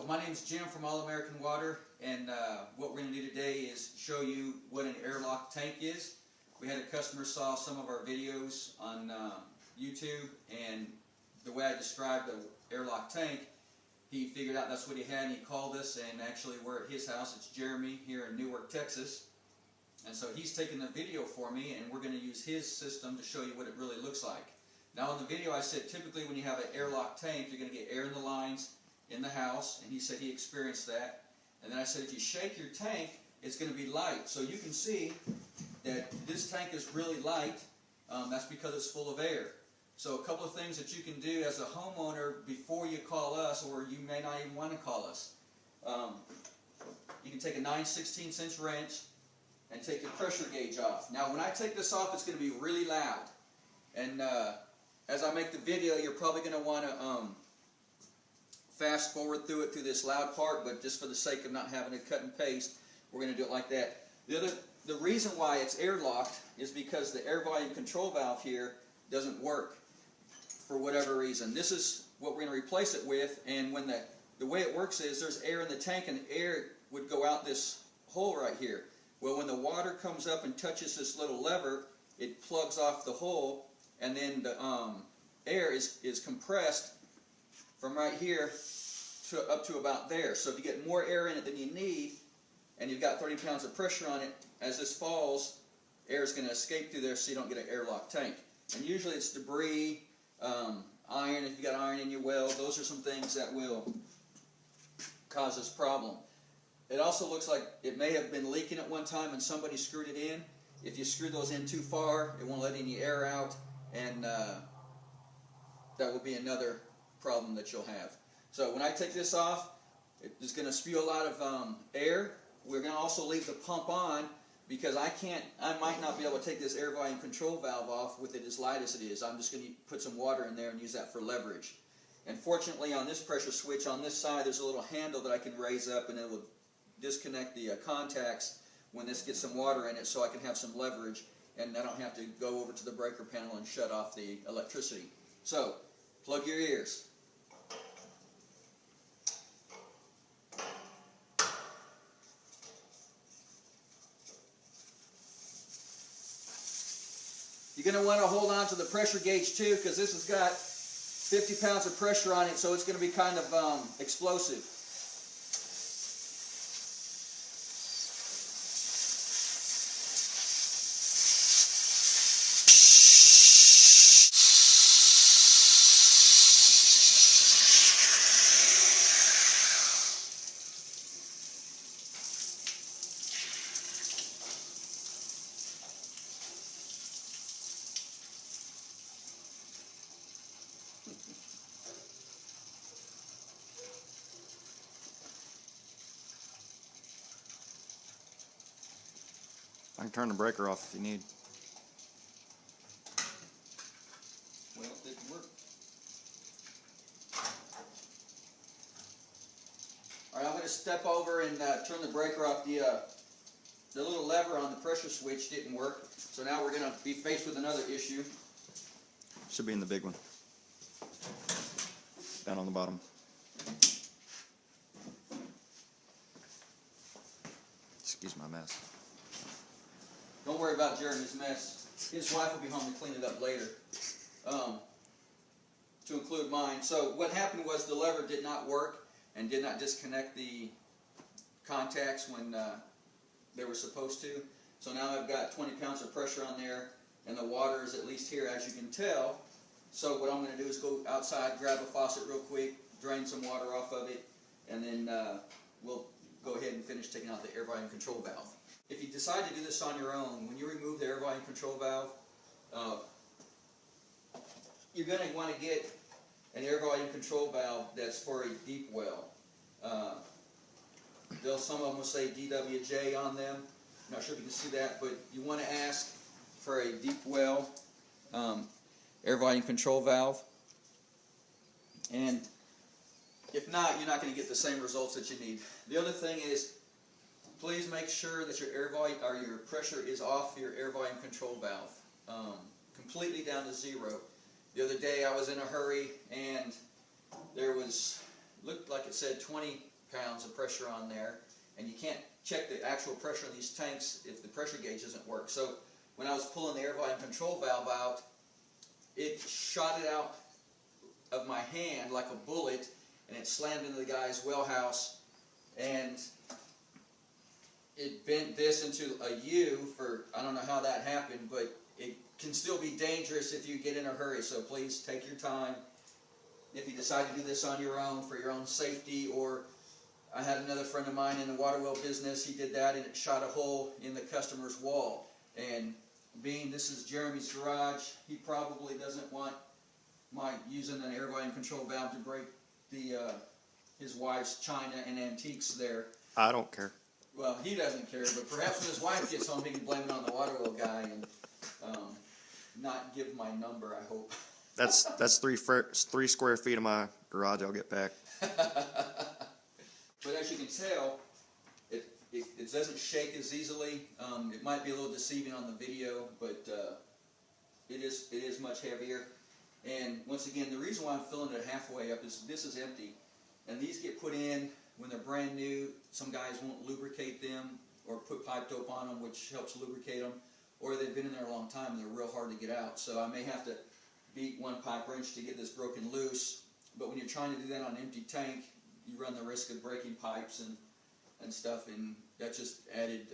my name is Jim from All American Water, and what we're going to do today is show you what an airlock tank is. We had a customer saw some of our videos on YouTube, and the way I described the airlock tank, he figured out that's what he had, and he called us, and actually we're at his house. It's Jeremy here in Newark, Texas. And so he's taken the video for me, and we're going to use his system to show you what it really looks like. Now in the video I said typically when you have an airlock tank, you're going to get air in the lines in the house, and he said he experienced that. And then I said if you shake your tank, it's going to be light. So you can see that this tank is really light. That's because it's full of air. So a couple of things that you can do as a homeowner before you call us, or you may not even want to call us. You can take a 9/16" wrench and take the pressure gauge off. Now when I take this off, it's going to be really loud. And as I make the video, you're probably going to want to fast forward through this loud part, but just for the sake of not having to cut and paste, we're going to do it like that. The reason why it's airlocked is because the air volume control valve here doesn't work for whatever reason. This is what we're going to replace it with, and when the way it works is there's air in the tank, and air would go out this hole right here. Well, when the water comes up and touches this little lever, it plugs off the hole, and then the air is compressed from right here up to about there. So if you get more air in it than you need, and you've got 30 pounds of pressure on it, as this falls, air is going to escape through there so you don't get an airlock tank. And usually it's debris, iron, if you've got iron in your well, those are some things that will cause this problem. It also looks like it may have been leaking at one time and somebody screwed it in. If you screw those in too far, it won't let any air out, and that will be another problem that you'll have. So when I take this off, it's going to spew a lot of air. We're going to also leave the pump on because I might not be able to take this air volume control valve off with it as light as it is. I'm just going to put some water in there and use that for leverage. And fortunately on this pressure switch on this side there's a little handle that I can raise up, and it will disconnect the contacts when this gets some water in it, so I can have some leverage and I don't have to go over to the breaker panel and shut off the electricity. So plug your ears. You're going to want to hold on to the pressure gauge too, because this has got 50 pounds of pressure on it, so it's going to be kind of explosive. I can turn the breaker off if you need. Well, it didn't work. Alright, I'm going to step over and turn the breaker off. The little lever on the pressure switch didn't work, so now we're going to be faced with another issue. Should be in the big one. Down on the bottom. Excuse my mess. Don't worry about Jeremy's mess. His wife will be home to clean it up later, to include mine. So what happened was the lever did not work and did not disconnect the contacts when they were supposed to. So now I've got 20 pounds of pressure on there, and the water is at least here, as you can tell. So what I'm going to do is go outside, grab a faucet real quick, drain some water off of it, and then we'll go ahead and finish taking out the air volume control valve. If you decide to do this on your own, when you remove the air volume control valve, you're going to want to get an air volume control valve that's for a deep well. Some of them will say DWJ on them. I'm not sure if you can see that, but you want to ask for a deep well air volume control valve. And if not, you're not going to get the same results that you need. The other thing is, please make sure that your air volume or your pressure is off your air volume control valve, completely down to zero. The other day I was in a hurry and there was, looked like it said 20 pounds of pressure on there, and you can't check the actual pressure in these tanks if the pressure gauge doesn't work. So when I was pulling the air volume control valve out, it shot it out of my hand like a bullet, and it slammed into the guy's well house, and it bent this into a U for, I don't know how that happened, but it can still be dangerous if you get in a hurry, so please take your time. If you decide to do this on your own for your own safety, or I had another friend of mine in the water well business, he did that and it shot a hole in the customer's wall. And being this is Jeremy's garage, he probably doesn't want my using an air volume control valve to break the his wife's china and antiques there. I don't care. Well, he doesn't care, but perhaps when his wife gets home, he can blame it on the water well guy and not give my number, I hope. That's 3 square feet of my garage I'll get back. But as you can tell, it doesn't shake as easily. It might be a little deceiving on the video, but it is much heavier. And once again, the reason why I'm filling it halfway up is this is empty. And these get put in when they're brand new. Some guys won't lubricate them or put pipe dope on them, which helps lubricate them. Or they've been in there a long time and they're real hard to get out. So I may have to beat one pipe wrench to get this broken loose. But when you're trying to do that on an empty tank, you run the risk of breaking pipes and stuff. And that just added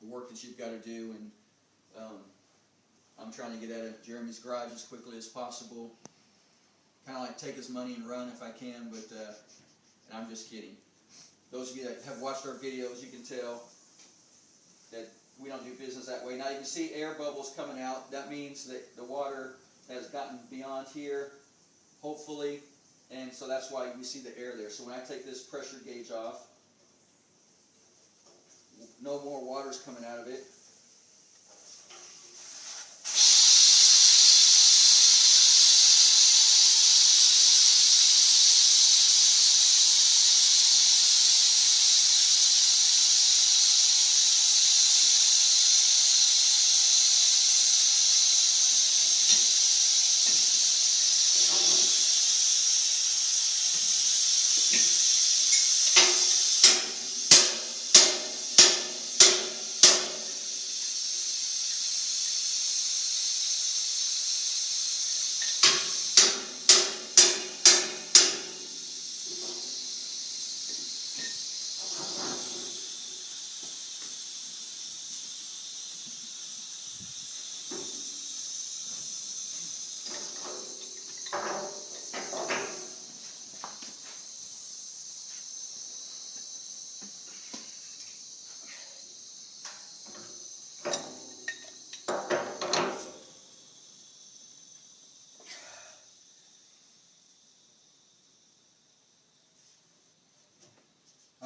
the work that you've got to do. And I'm trying to get out of Jeremy's garage as quickly as possible. Kind of like take his money and run if I can, but and I'm just kidding. Those of you that have watched our videos, you can tell that we don't do business that way. Now you can see air bubbles coming out. That means that the water has gotten beyond here, hopefully, and so that's why we see the air there. So when I take this pressure gauge off, no more water's coming out of it.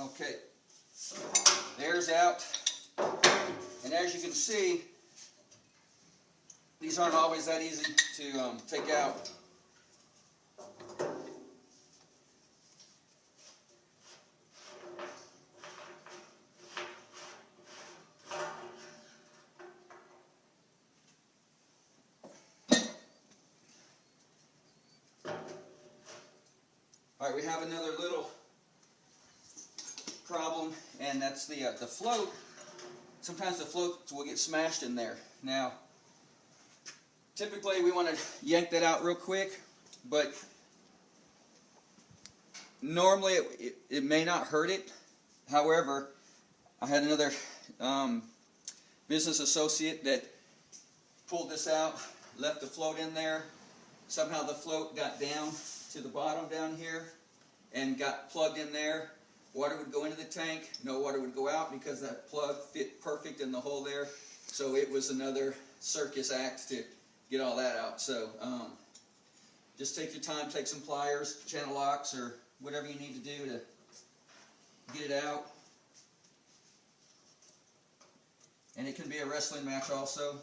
Okay, the air's out, and as you can see, these aren't always that easy to take out. All right, we have another little problem, and that's the float. Sometimes the float will get smashed in there. Now, typically we want to yank that out real quick, but normally it may not hurt it. However, I had another business associate that pulled this out, left the float in there. Somehow the float got down to the bottom down here and got plugged in there. Water would go into the tank, no water would go out because that plug fit perfect in the hole there. So it was another circus act to get all that out. So just take your time, take some pliers, channel locks, or whatever you need to do to get it out. And it can be a wrestling match also.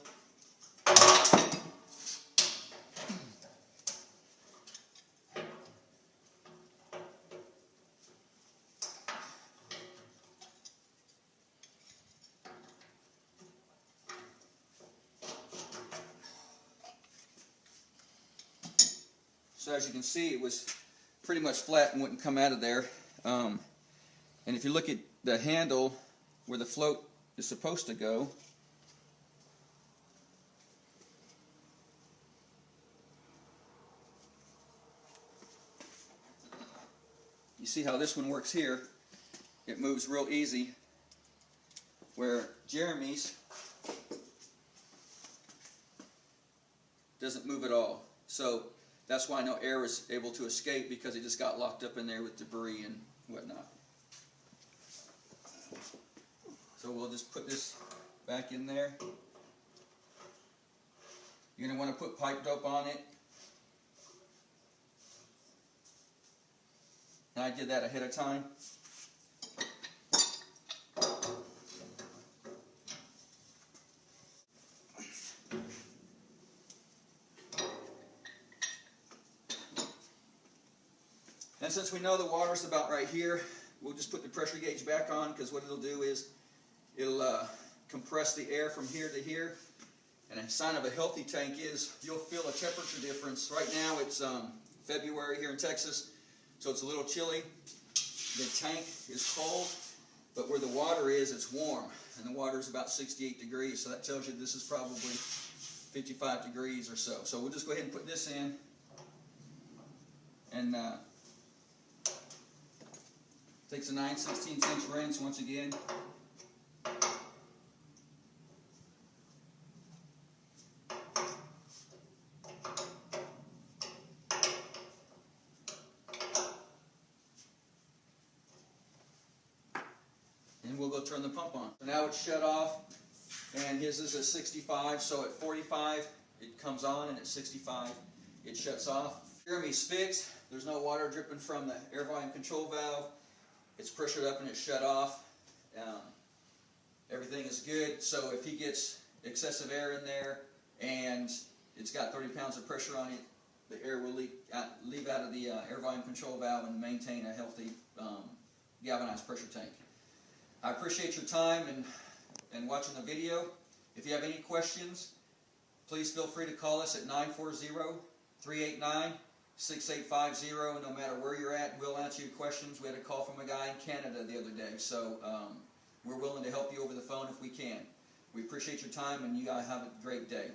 So as you can see, it was pretty much flat and wouldn't come out of there. And if you look at the handle where the float is supposed to go, you see how this one works here. It moves real easy, where Jeremy's doesn't move at all. So that's why no air was able to escape, because it just got locked up in there with debris and whatnot. So we'll just put this back in there. You're going to want to put pipe dope on it. And I did that ahead of time. And since we know the water's about right here, we'll just put the pressure gauge back on, because what it'll do is it'll compress the air from here to here. And a sign of a healthy tank is you'll feel a temperature difference. Right now it's February here in Texas, so it's a little chilly. The tank is cold, but where the water is, it's warm. And the water is about 68 degrees, so that tells you this is probably 55 degrees or so. So we'll just go ahead and put this in. And takes a 9/16 rinse once again. And we'll go turn the pump on. So now it's shut off, and his is at 65, so at 45 it comes on, and at 65 it shuts off. Jeremy's fixed. There's no water dripping from the air volume control valve. It's pressured up and it's shut off. Everything is good. So if he gets excessive air in there and it's got 30 pounds of pressure on it, the air will leave out of the air volume control valve and maintain a healthy galvanized pressure tank. I appreciate your time and watching the video. If you have any questions, please feel free to call us at 940-389-6850, and no matter where you're at, we'll answer your questions. We had a call from a guy in Canada the other day, so we're willing to help you over the phone if we can. We appreciate your time, and you guys have a great day.